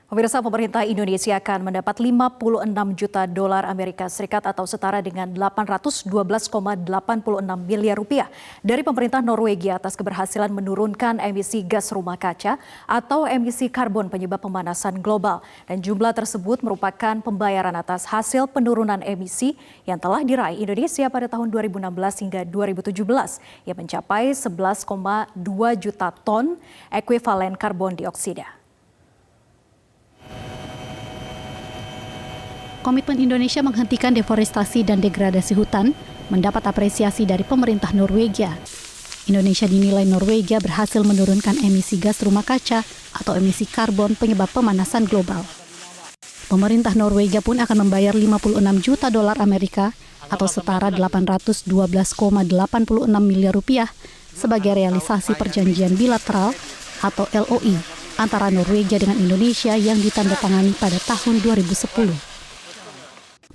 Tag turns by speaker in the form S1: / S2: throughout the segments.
S1: Pemirsa, pemerintah Indonesia akan mendapat 56 juta dolar Amerika Serikat atau setara dengan 812,86 miliar rupiah dari pemerintah Norwegia atas keberhasilan menurunkan emisi gas rumah kaca atau emisi karbon penyebab pemanasan global. Dan jumlah tersebut merupakan pembayaran atas hasil penurunan emisi yang telah diraih Indonesia pada tahun 2016 hingga 2017 yang mencapai 11,2 juta ton ekuivalen karbon dioksida.
S2: Komitmen Indonesia menghentikan deforestasi dan degradasi hutan mendapat apresiasi dari pemerintah Norwegia. Indonesia dinilai Norwegia berhasil menurunkan emisi gas rumah kaca atau emisi karbon penyebab pemanasan global. Pemerintah Norwegia pun akan membayar 56 juta dolar Amerika atau setara 812,86 miliar rupiah sebagai realisasi perjanjian bilateral atau LOI antara Norwegia dengan Indonesia yang ditandatangani pada tahun 2010.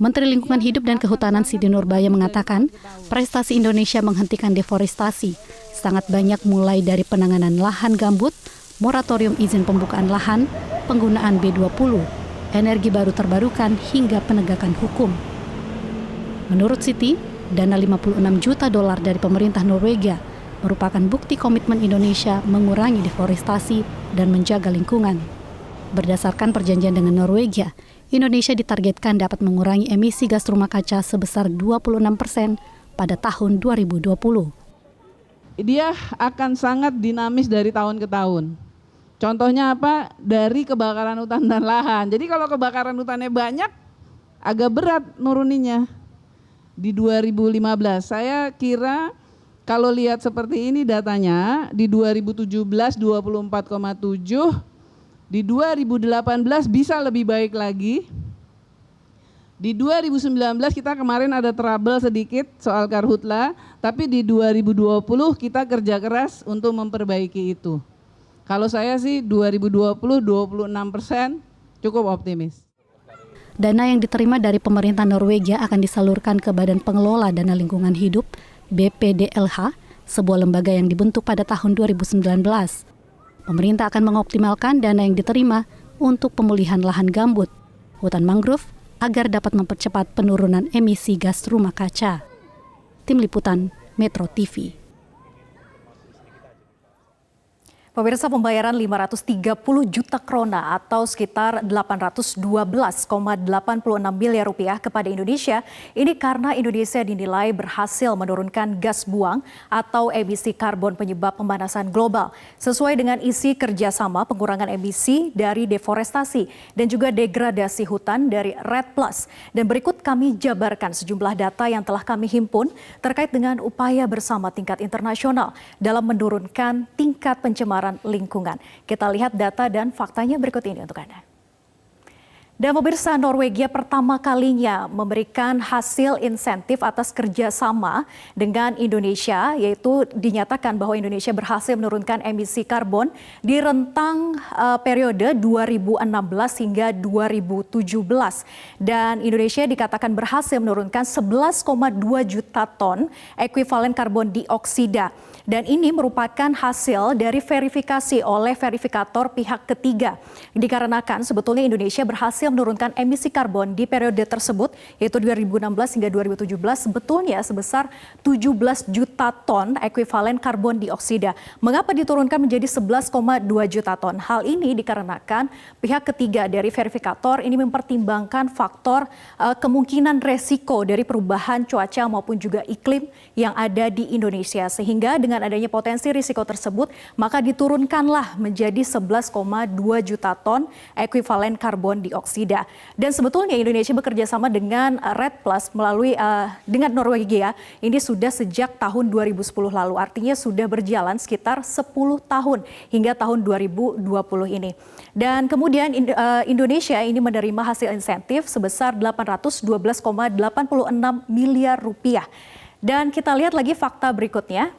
S2: Menteri Lingkungan Hidup dan Kehutanan Siti Nurbaya mengatakan, prestasi Indonesia menghentikan deforestasi sangat banyak mulai dari penanganan lahan gambut, moratorium izin pembukaan lahan, penggunaan B20, energi baru terbarukan hingga penegakan hukum. Menurut Siti, dana 56 juta dolar dari pemerintah Norwegia merupakan bukti komitmen Indonesia mengurangi deforestasi dan menjaga lingkungan. Berdasarkan perjanjian dengan Norwegia, Indonesia ditargetkan dapat mengurangi emisi gas rumah kaca sebesar 26% pada tahun 2020.
S3: Dia akan sangat dinamis dari tahun ke tahun. Contohnya apa? Dari kebakaran hutan dan lahan. Jadi kalau kebakaran hutannya banyak, agak berat nuruninya. Di 2015, saya kira kalau lihat seperti ini datanya, di 2017 24,7, di 2018 bisa lebih baik lagi. Di 2019 kita kemarin ada trouble sedikit soal karhutla, tapi di 2020 kita kerja keras untuk memperbaiki itu. Kalau saya sih 2020 26% cukup optimis.
S2: Dana yang diterima dari pemerintah Norwegia akan disalurkan ke Badan Pengelola Dana Lingkungan Hidup (BPDLH), sebuah lembaga yang dibentuk pada tahun 2019. Pemerintah akan mengoptimalkan dana yang diterima untuk pemulihan lahan gambut, hutan mangrove, agar dapat mempercepat penurunan emisi gas rumah kaca. Tim Liputan Metro TV.
S1: Pemirsa, pembayaran 530 juta krona atau sekitar 812,86 miliar rupiah kepada Indonesia ini karena Indonesia dinilai berhasil menurunkan gas buang atau emisi karbon penyebab pemanasan global sesuai dengan isi kerjasama pengurangan emisi dari deforestasi dan juga degradasi hutan dari REDD+. Dan berikut kami jabarkan sejumlah data yang telah kami himpun terkait dengan upaya bersama tingkat internasional dalam menurunkan tingkat pencemaran lingkungan. Kita lihat data dan faktanya berikut ini untuk Anda. Dan pemirsa, Norwegia pertama kalinya memberikan hasil insentif atas kerjasama dengan Indonesia, yaitu dinyatakan bahwa Indonesia berhasil menurunkan emisi karbon di rentang periode 2016 hingga 2017. Dan Indonesia dikatakan berhasil menurunkan 11,2 juta ton ekuivalen karbon dioksida. Dan ini merupakan hasil dari verifikasi oleh verifikator pihak ketiga. Dikarenakan sebetulnya Indonesia berhasil menurunkan emisi karbon di periode tersebut, yaitu 2016 hingga 2017, sebetulnya sebesar 17 juta ton ekuivalen karbon dioksida. Mengapa diturunkan menjadi 11,2 juta ton? Hal ini dikarenakan pihak ketiga dari verifikator ini mempertimbangkan faktor kemungkinan resiko dari perubahan cuaca maupun juga iklim yang ada di Indonesia. Sehingga dengan adanya potensi risiko tersebut, maka diturunkanlah menjadi 11,2 juta ton ekuivalen karbon dioksida. Dan sebetulnya Indonesia bekerja sama dengan REDD+ melalui dengan Norwegia ini sudah sejak tahun 2010 lalu. Artinya sudah berjalan sekitar 10 tahun hingga tahun 2020 ini. Dan kemudian Indonesia ini menerima hasil insentif sebesar 812,86 miliar rupiah. Dan kita lihat lagi fakta berikutnya.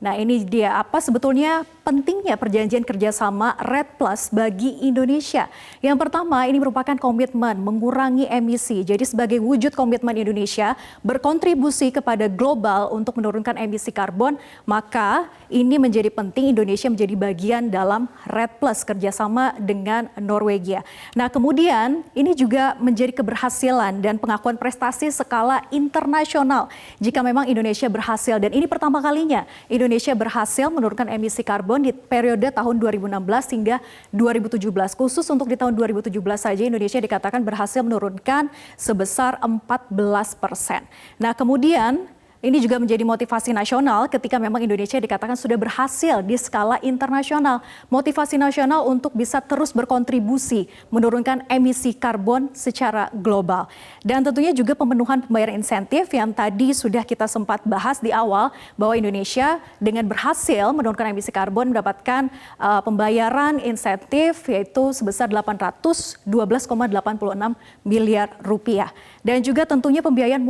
S1: Nah, ini dia apa sebetulnya pentingnya perjanjian kerjasama REDD Plus bagi Indonesia. Yang pertama, ini merupakan komitmen mengurangi emisi. Jadi sebagai wujud komitmen Indonesia berkontribusi kepada global untuk menurunkan emisi karbon, maka ini menjadi penting Indonesia menjadi bagian dalam REDD Plus kerjasama dengan Norwegia. Nah, kemudian ini juga menjadi keberhasilan dan pengakuan prestasi skala internasional jika memang Indonesia berhasil, dan ini pertama kalinya Indonesia berhasil menurunkan emisi karbon di periode tahun 2016 hingga 2017. Khusus untuk di tahun 2017 saja Indonesia dikatakan berhasil menurunkan sebesar 14%. Nah, kemudian ini juga menjadi motivasi nasional ketika memang Indonesia dikatakan sudah berhasil di skala internasional. Motivasi nasional untuk bisa terus berkontribusi menurunkan emisi karbon secara global. Dan tentunya juga pemenuhan pembayaran insentif yang tadi sudah kita sempat bahas di awal, bahwa Indonesia dengan berhasil menurunkan emisi karbon mendapatkan pembayaran insentif yaitu sebesar 812,86 miliar rupiah. Dan juga tentunya pembiayaan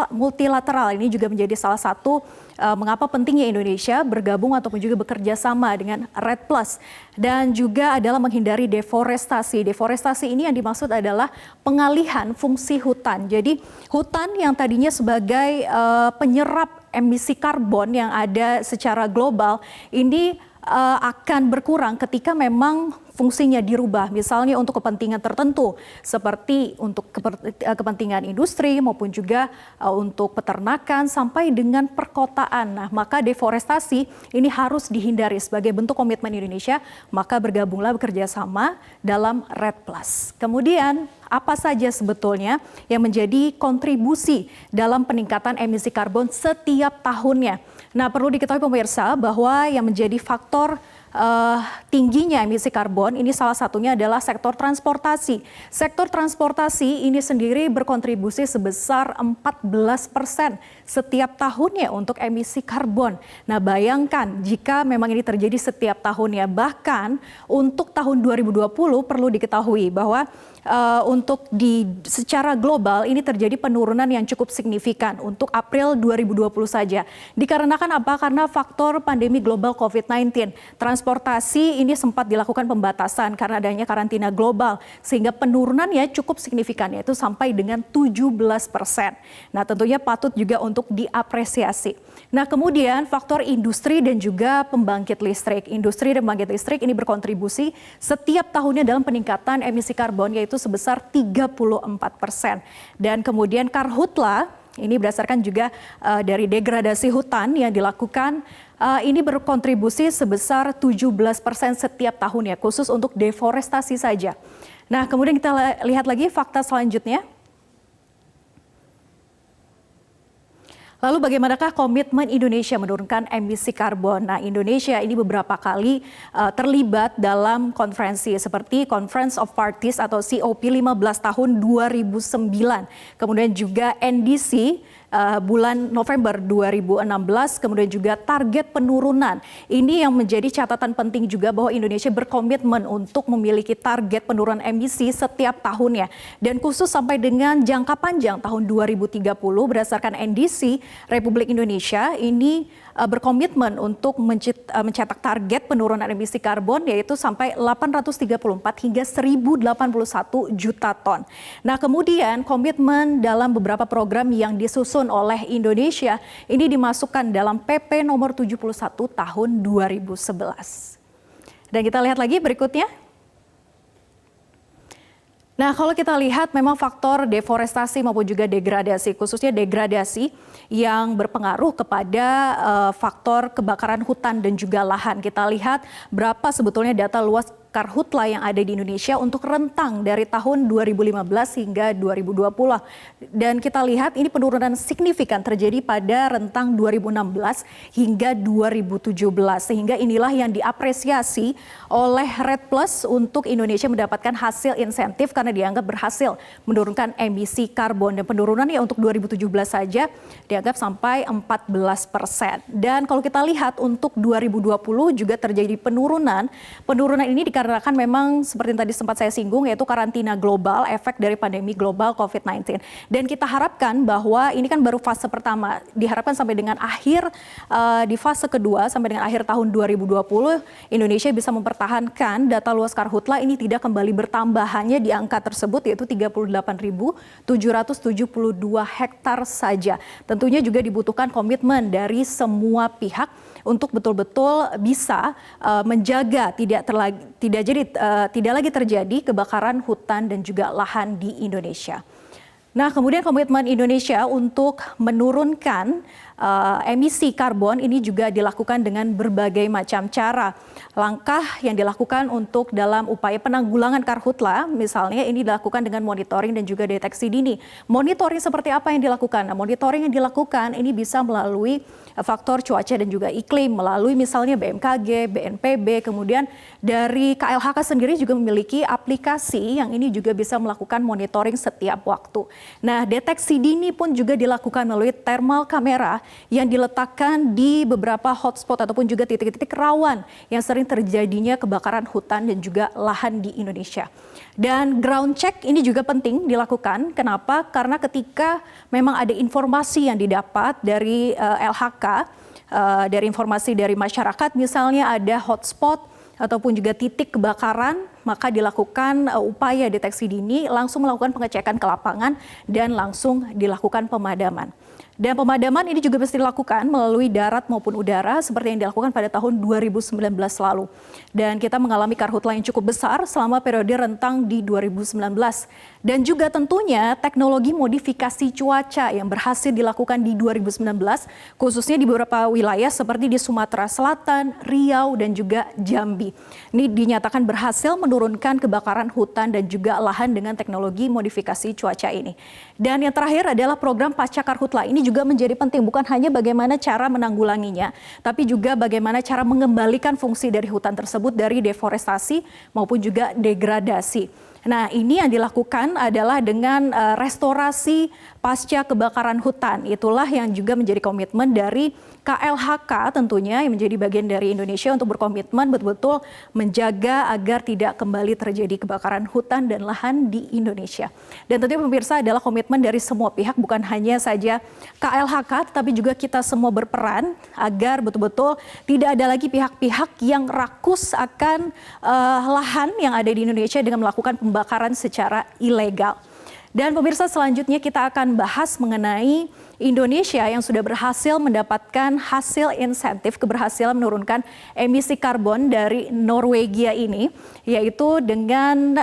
S1: multilateral ini juga menjadi salah satu mengapa pentingnya Indonesia bergabung ataupun juga bekerja sama dengan REDD Plus. Dan juga adalah menghindari deforestasi. Deforestasi ini yang dimaksud adalah pengalihan fungsi hutan. Jadi hutan yang tadinya sebagai penyerap emisi karbon yang ada secara global ini akan berkurang ketika memang fungsinya dirubah, misalnya untuk kepentingan tertentu seperti untuk kepentingan industri maupun juga untuk peternakan sampai dengan perkotaan. Nah, maka deforestasi ini harus dihindari sebagai bentuk komitmen Indonesia, maka bergabunglah bekerja sama dalam REDD Plus. Kemudian apa saja sebetulnya yang menjadi kontribusi dalam peningkatan emisi karbon setiap tahunnya? Nah, perlu diketahui pemirsa bahwa yang menjadi faktor tingginya emisi karbon ini salah satunya adalah sektor transportasi. Sektor transportasi ini sendiri berkontribusi sebesar 14% setiap tahunnya untuk emisi karbon. Nah, bayangkan jika memang ini terjadi setiap tahunnya, bahkan untuk tahun 2020 perlu diketahui bahwa untuk secara global ini terjadi penurunan yang cukup signifikan untuk April 2020 saja. Dikarenakan apa? Karena faktor pandemi global COVID-19. Transportasi ini sempat dilakukan pembatasan karena adanya karantina global, sehingga penurunannya cukup signifikan, yaitu sampai dengan 17%. Nah, tentunya patut juga untuk diapresiasi. Nah, kemudian faktor industri dan juga pembangkit listrik. Industri dan pembangkit listrik ini berkontribusi setiap tahunnya dalam peningkatan emisi karbon, yaitu sebesar 34%. Dan kemudian karhutla, ini berdasarkan juga dari degradasi hutan yang dilakukan, ini berkontribusi sebesar 17% setiap tahunnya, khusus untuk deforestasi saja. Nah, kemudian kita lihat lagi fakta selanjutnya. Lalu bagaimanakah komitmen Indonesia menurunkan emisi karbon? Nah, Indonesia ini beberapa kali terlibat dalam konferensi seperti Conference of Parties atau COP 15 tahun 2009. Kemudian juga NDC bulan November 2016, kemudian juga target penurunan. Ini yang menjadi catatan penting juga bahwa Indonesia berkomitmen untuk memiliki target penurunan emisi setiap tahunnya. Dan khusus sampai dengan jangka panjang tahun 2030 berdasarkan NDC, Republik Indonesia ini berkomitmen untuk mencetak target penurunan emisi karbon yaitu sampai 834 hingga 1081 juta ton. Nah, kemudian komitmen dalam beberapa program yang disusun oleh Indonesia ini dimasukkan dalam PP nomor 71 tahun 2011. Dan kita lihat lagi berikutnya. Nah, kalau kita lihat memang faktor deforestasi maupun juga degradasi, khususnya degradasi yang berpengaruh kepada faktor kebakaran hutan dan juga lahan. Kita lihat berapa sebetulnya data luas karhutla yang ada di Indonesia untuk rentang dari tahun 2015 hingga 2020. Dan kita lihat ini penurunan signifikan terjadi pada rentang 2016 hingga 2017. Sehingga inilah yang diapresiasi oleh REDD Plus untuk Indonesia mendapatkan hasil insentif karena dianggap berhasil menurunkan emisi karbon. Dan penurunannya untuk 2017 saja dianggap sampai 14%. Dan kalau kita lihat untuk 2020 juga terjadi penurunan. Penurunan ini dikarenakan memang seperti yang tadi sempat saya singgung, yaitu karantina global, efek dari pandemi global COVID-19. Dan kita harapkan bahwa ini kan baru fase pertama, diharapkan sampai dengan akhir di fase kedua, sampai dengan akhir tahun 2020, Indonesia bisa mempertahankan data luas karhutla ini tidak kembali bertambah hanya di angka tersebut, yaitu 38.772 hektar saja. Tentunya juga dibutuhkan komitmen dari semua pihak untuk betul-betul bisa menjaga tidak lagi terjadi kebakaran hutan dan juga lahan di Indonesia. Nah, kemudian komitmen Indonesia untuk menurunkan emisi karbon ini juga dilakukan dengan berbagai macam cara. Langkah yang dilakukan untuk dalam upaya penanggulangan karhutla, misalnya ini dilakukan dengan monitoring dan juga deteksi dini. Monitoring seperti apa yang dilakukan? Nah, monitoring yang dilakukan ini bisa melalui faktor cuaca dan juga iklim, melalui misalnya BMKG, BNPB, kemudian dari KLHK sendiri juga memiliki aplikasi yang ini juga bisa melakukan monitoring setiap waktu. Nah, deteksi dini pun juga dilakukan melalui thermal kamera yang diletakkan di beberapa hotspot ataupun juga titik-titik rawan yang sering terjadinya kebakaran hutan dan juga lahan di Indonesia. Dan ground check ini juga penting dilakukan. Kenapa? Karena ketika memang ada informasi yang didapat dari LHK, dari informasi dari masyarakat, misalnya ada hotspot ataupun juga titik kebakaran, maka dilakukan upaya deteksi dini, langsung melakukan pengecekan ke lapangan dan langsung dilakukan pemadaman. Dan pemadaman ini juga bisa dilakukan melalui darat maupun udara seperti yang dilakukan pada tahun 2019 lalu. Dan kita mengalami karhutla yang cukup besar selama periode rentang di 2019. Dan juga tentunya teknologi modifikasi cuaca yang berhasil dilakukan di 2019, khususnya di beberapa wilayah seperti di Sumatera Selatan, Riau, dan juga Jambi. Ini dinyatakan berhasil menurunkan kebakaran hutan dan juga lahan dengan teknologi modifikasi cuaca ini. Dan yang terakhir adalah program pasca karhutla. Ini juga menjadi penting, bukan hanya bagaimana cara menanggulanginya, tapi juga bagaimana cara mengembalikan fungsi dari hutan tersebut dari deforestasi maupun juga degradasi. Nah, ini yang dilakukan adalah dengan restorasi pasca kebakaran hutan. Itulah yang juga menjadi komitmen dari KLHK tentunya yang menjadi bagian dari Indonesia untuk berkomitmen betul-betul menjaga agar tidak kembali terjadi kebakaran hutan dan lahan di Indonesia. Dan tentunya pemirsa adalah komitmen dari semua pihak, bukan hanya saja KLHK, tapi juga kita semua berperan agar betul-betul tidak ada lagi pihak-pihak yang rakus akan lahan yang ada di Indonesia dengan melakukan pembakaran secara ilegal. Dan pemirsa, selanjutnya kita akan bahas mengenai Indonesia yang sudah berhasil mendapatkan hasil insentif keberhasilan menurunkan emisi karbon dari Norwegia ini, yaitu dengan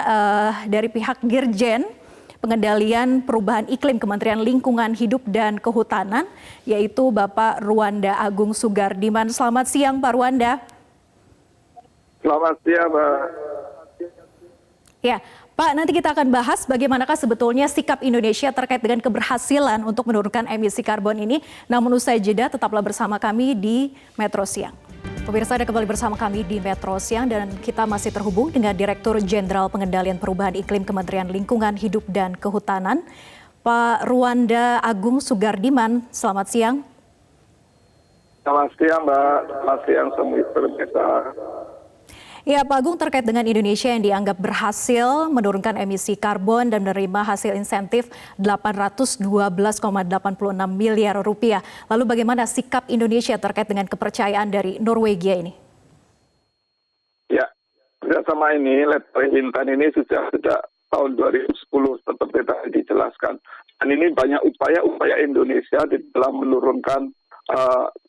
S1: dari pihak Dirjen Pengendalian Perubahan Iklim Kementerian Lingkungan Hidup dan Kehutanan, yaitu Bapak Ruanda Agung Sugardiman. Selamat siang Pak Ruanda.
S4: Selamat siang, Pak.
S1: Ya, Pak, nanti kita akan bahas bagaimanakah sebetulnya sikap Indonesia terkait dengan keberhasilan untuk menurunkan emisi karbon ini. Namun usai jeda, tetaplah bersama kami di Metro Siang. Pemirsa, Anda kembali bersama kami di Metro Siang dan kita masih terhubung dengan Direktur Jenderal Pengendalian Perubahan Iklim Kementerian Lingkungan Hidup dan Kehutanan, Pak Ruanda Agung Sugardiman. Selamat siang.
S4: Selamat siang, Mbak. Selamat siang semua pemirsa.
S1: Ya, Pak Agung, terkait dengan Indonesia yang dianggap berhasil menurunkan emisi karbon dan menerima hasil insentif 812,86 miliar rupiah. Lalu bagaimana sikap Indonesia terkait dengan kepercayaan dari Norwegia ini?
S4: Ya, kerjasama ini, Letter Hintan ini sejak tahun 2010 seperti tadi dijelaskan. Dan ini banyak upaya Indonesia di dalam menurunkan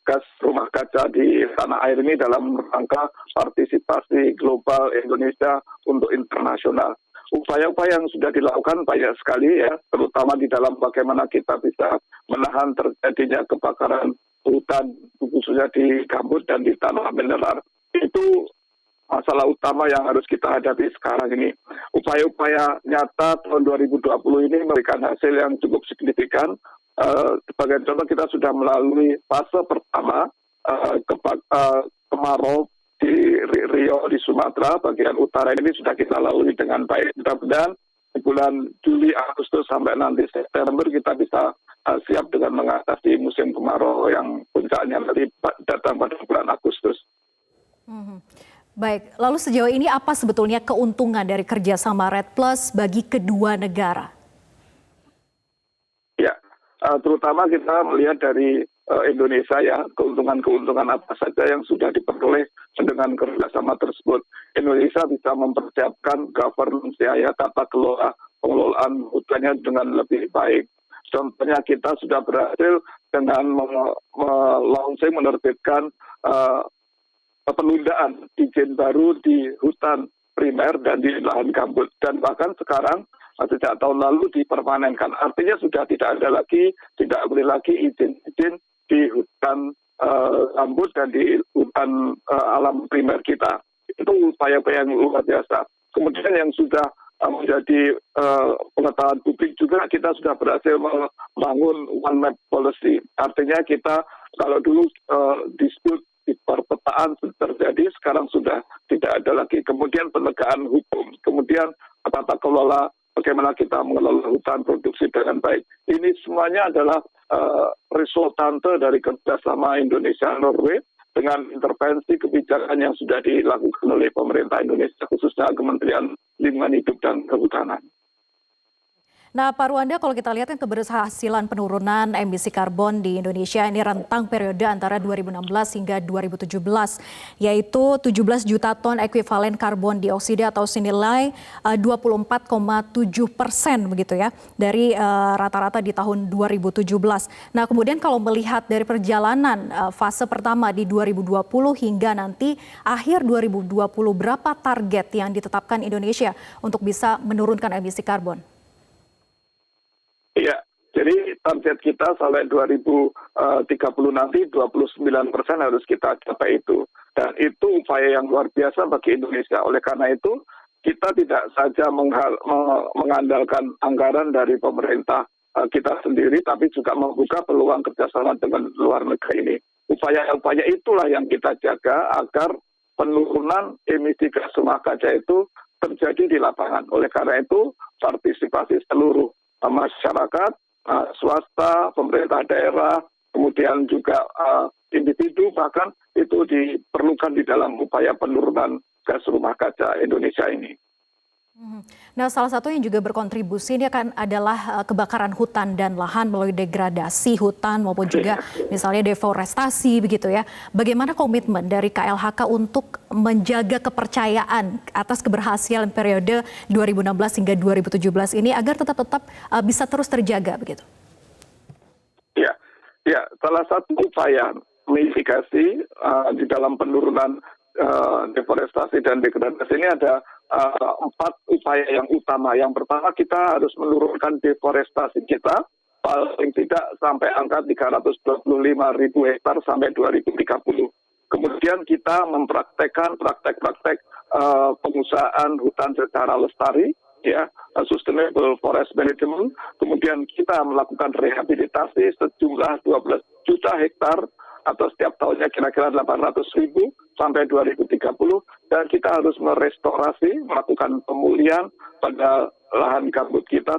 S4: gas rumah kaca di tanah air ini dalam rangka partisipasi global Indonesia untuk internasional. Upaya-upaya yang sudah dilakukan banyak sekali ya, terutama di dalam bagaimana kita bisa menahan terjadinya kebakaran hutan, khususnya di gambut dan di tanah mineral. Itu masalah utama yang harus kita hadapi sekarang ini. Upaya-upaya nyata tahun 2020 ini memberikan hasil yang cukup signifikan. Sebagai contoh, kita sudah melalui fase pertama kemarau di Riau di Sumatera bagian utara ini sudah kita lalui dengan baik. Mudah-mudahan di bulan Juli, Agustus sampai nanti September kita bisa siap dengan mengatasi musim kemarau yang puncaknya nanti datang pada bulan Agustus.
S1: Baik, lalu sejauh ini apa sebetulnya keuntungan dari kerjasama REDD Plus bagi kedua negara?
S4: Ya, terutama kita melihat dari Indonesia ya, keuntungan-keuntungan apa saja yang sudah diperoleh dengan kerjasama tersebut. Indonesia bisa mempersiapkan governance ya, tata kelola pengelolaan hutannya dengan lebih baik. Contohnya kita sudah berhasil dengan menerbitkan penundaan izin baru di hutan primer dan di lahan gambut, dan bahkan sekarang sejak tahun lalu dipermanenkan, artinya sudah tidak boleh lagi izin-izin di hutan gambut dan di hutan alam primer kita. Itu upaya-upaya yang luar biasa. Kemudian yang sudah menjadi pengetahuan publik juga, kita sudah berhasil membangun one map policy, artinya kita kalau dulu dispute di perpetaan terjadi, sekarang sudah tidak ada lagi. Kemudian penegakan hukum, kemudian tata kelola, bagaimana kita mengelola hutan produksi dengan baik. Ini semuanya adalah resultante dari kerjasama Indonesia-Norway dengan intervensi kebijakan yang sudah dilakukan oleh pemerintah Indonesia, khususnya Kementerian Lingkungan Hidup dan Kehutanan.
S1: Nah, Pak Ruanda, kalau kita lihat kan keberhasilan penurunan emisi karbon di Indonesia ini rentang periode antara 2016 hingga 2017, yaitu 17 juta ton ekuivalen karbon dioksida atau senilai 24,7% begitu ya, dari rata-rata di tahun 2017. Nah, kemudian kalau melihat dari perjalanan fase pertama di 2020 hingga nanti akhir 2020, berapa target yang ditetapkan Indonesia untuk bisa menurunkan emisi karbon?
S4: Iya, jadi target kita sampai 2030 nanti 29% harus kita capai itu. Dan itu upaya yang luar biasa bagi Indonesia. Oleh karena itu, kita tidak saja mengandalkan anggaran dari pemerintah kita sendiri, tapi juga membuka peluang kerjasama dengan luar negeri ini. Upaya-upaya itulah yang kita jaga agar penurunan emisi gas rumah kaca itu terjadi di lapangan. Oleh karena itu, partisipasi seluruh masyarakat, swasta, pemerintah daerah, kemudian juga individu bahkan itu diperlukan di dalam upaya penurunan gas rumah kaca Indonesia ini.
S1: Nah, salah satu yang juga berkontribusi ini kan adalah kebakaran hutan dan lahan melalui degradasi hutan maupun juga misalnya deforestasi begitu ya. Bagaimana komitmen dari KLHK untuk menjaga kepercayaan atas keberhasilan periode 2016 hingga 2017 ini agar tetap bisa terus terjaga begitu?
S4: Ya, salah satu upaya mitigasi di dalam penurunan deforestasi dan degradasi ini ada 4 upaya yang utama. Yang pertama, kita harus menurunkan deforestasi kita paling tidak sampai angka 325.000 hektar sampai 2030. Kemudian kita mempraktekkan praktek-praktek pengusahaan hutan secara lestari, ya, sustainable forest management. Kemudian kita melakukan rehabilitasi sejumlah 12 juta hektar atau setiap tahunnya kira-kira 800.000 sampai 2030, dan kita harus merestorasi, melakukan pemulihan pada lahan gambut kita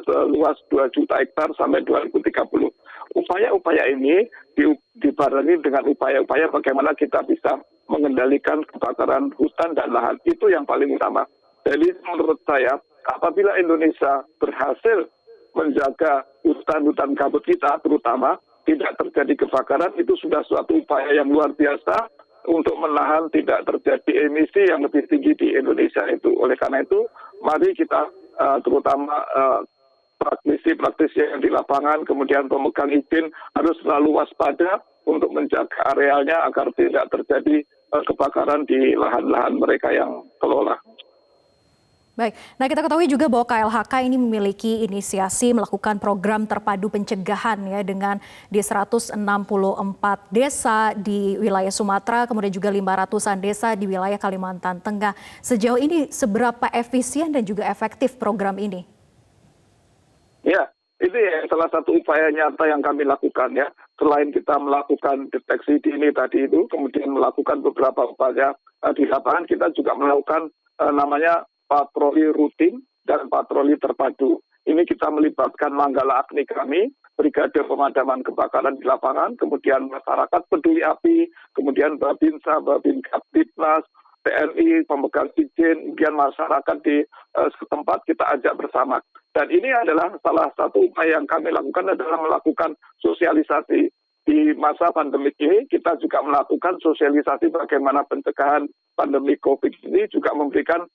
S4: seluas 2 juta hektar sampai 2030. Upaya-upaya ini dibarengi dengan upaya-upaya bagaimana kita bisa mengendalikan kebakaran hutan dan lahan. Itu yang paling utama. Jadi menurut saya, apabila Indonesia berhasil menjaga hutan-hutan gambut kita terutama, tidak terjadi kebakaran, itu sudah suatu upaya yang luar biasa untuk menahan tidak terjadi emisi yang lebih tinggi di Indonesia itu. Oleh karena itu, mari kita terutama praktisi-praktisi yang di lapangan, kemudian pemegang izin harus selalu waspada untuk menjaga arealnya agar tidak terjadi kebakaran di lahan-lahan mereka yang kelola.
S1: Baik, nah kita ketahui juga bahwa KLHK ini memiliki inisiasi melakukan program terpadu pencegahan ya dengan di 164 desa di wilayah Sumatera, kemudian juga 500-an desa di wilayah Kalimantan Tengah. Sejauh ini seberapa efisien dan juga efektif program ini?
S4: Ya, itu ya salah satu upaya nyata yang kami lakukan ya. Selain kita melakukan deteksi dini tadi itu, kemudian melakukan beberapa upaya di lapangan, kita juga melakukan namanya patroli rutin dan patroli terpadu. Ini kita melibatkan Manggala Agni kami, Brigade Pemadaman Kebakaran di lapangan, kemudian masyarakat peduli api, kemudian Babinsa, Babin Kaptipnas, TNI, pemegang izin, kemudian masyarakat di setempat kita ajak bersama. Dan ini adalah salah satu upaya yang kami lakukan adalah melakukan sosialisasi. Di masa pandemi ini kita juga melakukan sosialisasi bagaimana pencegahan pandemi COVID ini, juga memberikan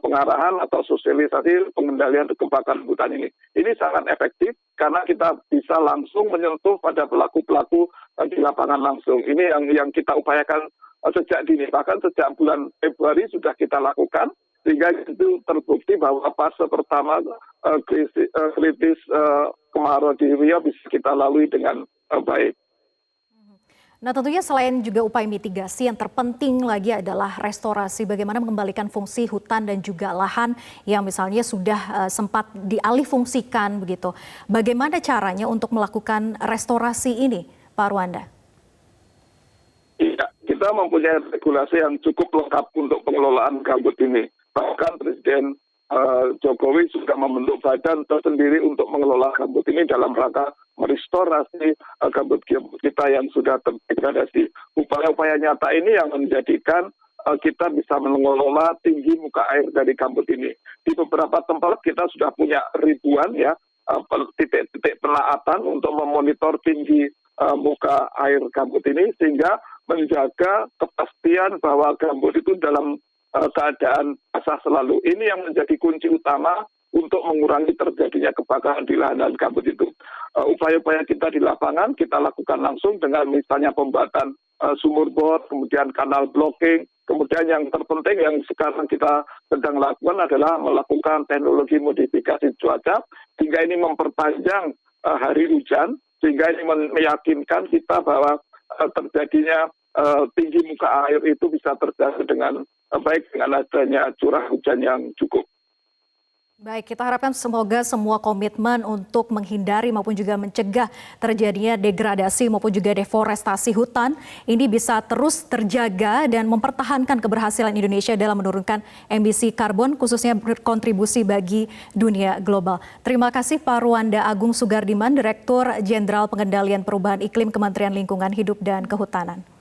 S4: pengarahan atau sosialisasi pengendalian kebakaran hutan ini. Ini sangat efektif karena kita bisa langsung menyentuh pada pelaku-pelaku di lapangan langsung. Ini yang kita upayakan sejak dini, bahkan sejak bulan Februari sudah kita lakukan, sehingga itu terbukti bahwa fase pertama kritis kemarau di Riau bisa kita lalui dengan baik.
S1: Nah tentunya selain juga upaya mitigasi, yang terpenting lagi adalah restorasi, bagaimana mengembalikan fungsi hutan dan juga lahan yang misalnya sudah sempat dialihfungsikan begitu. Bagaimana caranya untuk melakukan restorasi ini, Pak Ruanda?
S4: Iya, kita mempunyai regulasi yang cukup lengkap untuk pengelolaan gambut ini. Bahkan Presiden Jokowi sudah membentuk badan tersendiri untuk mengelola gambut ini dalam rangka merestorasi gambut kita yang sudah terdegradasi. Upaya-upaya nyata ini yang menjadikan kita bisa mengelola tinggi muka air dari gambut ini. Di beberapa tempat kita sudah punya ribuan ya titik-titik pelaatan untuk memonitor tinggi muka air gambut ini, sehingga menjaga kepastian bahwa gambut itu dalam keadaan basah selalu. Ini yang menjadi kunci utama untuk mengurangi terjadinya kebakaran di lahan dan gambut itu. Upaya-upaya kita di lapangan kita lakukan langsung dengan misalnya pembuatan sumur bor, kemudian kanal blocking, kemudian yang terpenting yang sekarang kita sedang lakukan adalah melakukan teknologi modifikasi cuaca, sehingga ini memperpanjang hari hujan, sehingga ini meyakinkan kita bahwa terjadinya tinggi muka air itu bisa terjaga dengan baik dengan adanya curah hujan yang cukup.
S1: Baik, kita harapkan semoga semua komitmen untuk menghindari maupun juga mencegah terjadinya degradasi maupun juga deforestasi hutan ini bisa terus terjaga dan mempertahankan keberhasilan Indonesia dalam menurunkan emisi karbon, khususnya berkontribusi bagi dunia global. Terima kasih Pak Ruanda Agung Sugardiman, Direktur Jenderal Pengendalian Perubahan Iklim Kementerian Lingkungan Hidup dan Kehutanan.